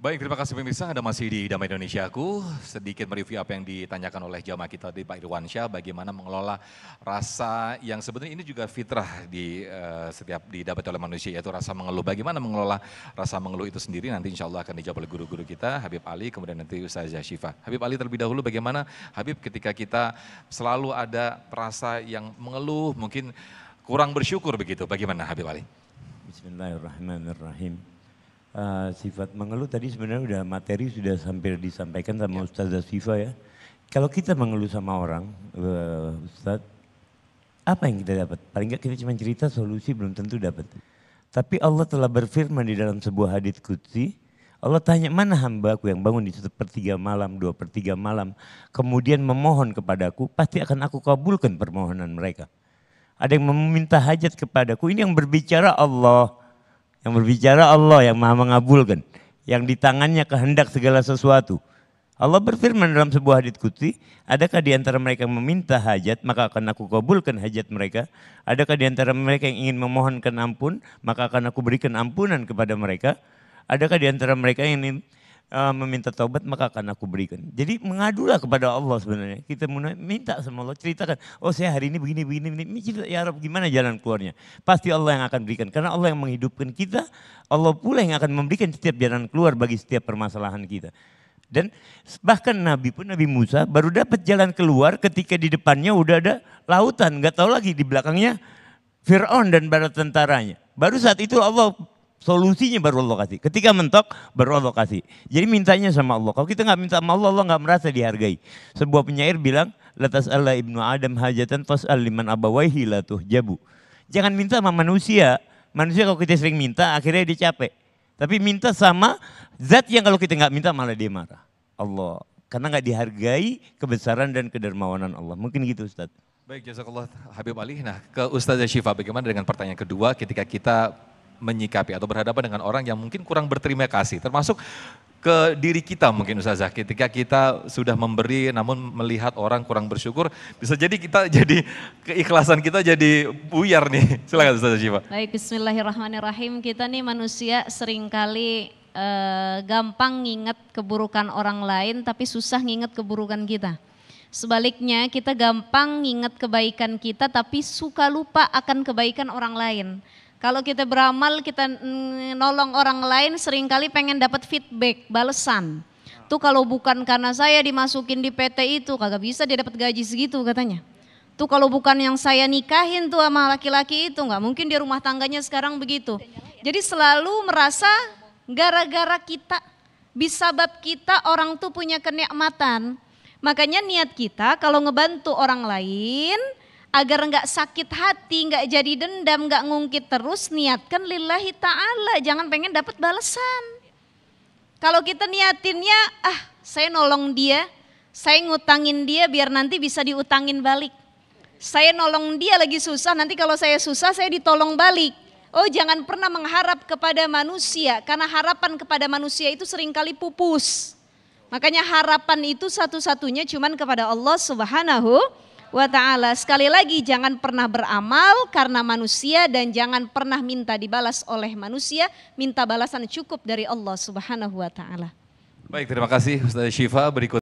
Baik, terima kasih pemirsa. Anda masih di Damai Indonesiaku. Sedikit mereview apa yang ditanyakan oleh jamaah kita di Pak Irwansyah, bagaimana mengelola rasa yang sebenarnya ini juga fitrah di setiap didapat oleh manusia, yaitu rasa mengeluh. Bagaimana mengelola rasa mengeluh itu sendiri nanti insya Allah akan dijawab oleh guru-guru kita, Habib Ali, kemudian nanti Ustazah Syifa. Habib Ali terlebih dahulu, bagaimana Habib ketika kita selalu ada rasa yang mengeluh, mungkin kurang bersyukur begitu, bagaimana Habib Ali? Bismillahirrahmanirrahim. Sifat mengeluh tadi sebenarnya udah materi sudah hampir disampaikan sama Ustazah Syifa ya. Kalau kita mengeluh sama orang, Ustaz, apa yang kita dapat? Paling enggak kita cuma cerita, solusi belum tentu dapat. Tapi Allah telah berfirman di dalam sebuah hadits qudsi, Allah tanya, mana hambaku yang bangun di 1/3 malam, 2/3 malam, kemudian memohon kepadaku, pasti akan aku kabulkan permohonan mereka. Ada yang meminta hajat kepadaku, ini yang berbicara Allah. Yang berbicara Allah yang maha mengabulkan. Yang di tangannya kehendak segala sesuatu. Allah berfirman dalam sebuah hadits qudsi, adakah di antara mereka yang meminta hajat, maka akan aku kabulkan hajat mereka. Adakah di antara mereka yang ingin memohonkan ampun, maka akan aku berikan ampunan kepada mereka. Adakah di antara mereka yang ingin meminta taubat, maka akan aku berikan. Jadi mengadulah kepada Allah sebenarnya. Kita minta sama Allah, ceritakan, oh saya hari ini begini, ya Rabb gimana jalan keluarnya. Pasti Allah yang akan berikan, karena Allah yang menghidupkan kita, Allah pula yang akan memberikan setiap jalan keluar bagi setiap permasalahan kita. Dan bahkan Nabi pun, Nabi Musa baru dapat jalan keluar ketika di depannya udah ada lautan. Gak tahu lagi di belakangnya Fir'aun dan bala tentaranya. Baru saat itu Allah solusinya baru Allah kasih. Ketika mentok baru Allah kasih. Jadi mintanya sama Allah. Kalau kita nggak minta sama Allah, Allah nggak merasa dihargai. Sebuah penyair bilang, latas Allah ibnu Adam hajatan fas'al liman abawaihi la tuhjabu. Jangan minta sama manusia. Manusia kalau kita sering minta akhirnya dia capek. Tapi minta sama zat yang kalau kita nggak minta malah dia marah. Allah. Karena nggak dihargai kebesaran dan kedermawanan Allah. Mungkin gitu Ustaz. Baik, jazakallah Habib Ali. Nah, ke Ustazah Syifa, bagaimana dengan pertanyaan kedua ketika kita menyikapi atau berhadapan dengan orang yang mungkin kurang berterima kasih, termasuk ke diri kita mungkin Ustazah, ketika kita sudah memberi namun melihat orang kurang bersyukur, bisa jadi kita jadi keikhlasan kita jadi buyar nih. Silakan Ustazah Syifa. Baik, bismillahirrahmanirrahim. Kita nih manusia seringkali gampang nginget keburukan orang lain tapi susah nginget keburukan kita. Sebaliknya kita gampang nginget kebaikan kita tapi suka lupa akan kebaikan orang lain. Kalau kita beramal, kita nolong orang lain, seringkali pengen dapat feedback, balesan. Tuh kalau bukan karena saya dimasukin di PT itu, kagak bisa dia dapat gaji segitu katanya. Tuh kalau bukan yang saya nikahin tuh sama laki-laki itu, nggak mungkin dia rumah tangganya sekarang begitu. Jadi selalu merasa gara-gara kita, bisabab kita orang tuh punya kenikmatan. Makanya niat kita kalau ngebantu orang lain, agar enggak sakit hati, enggak jadi dendam, enggak ngungkit terus, niatkan lillahi ta'ala, jangan pengen dapat balasan. Kalau kita niatinnya, saya nolong dia, saya ngutangin dia biar nanti bisa diutangin balik. Saya nolong dia lagi susah, nanti kalau saya susah saya ditolong balik. Oh jangan pernah mengharap kepada manusia, karena harapan kepada manusia itu seringkali pupus. Makanya harapan itu satu-satunya cuman kepada Allah Subhanahu wa ta'ala. Sekali lagi jangan pernah beramal karena manusia dan jangan pernah minta dibalas oleh manusia, minta balasan cukup dari Allah Subhanahu wa ta'ala. Baik, terima kasih Ustazah Syifa. Berikut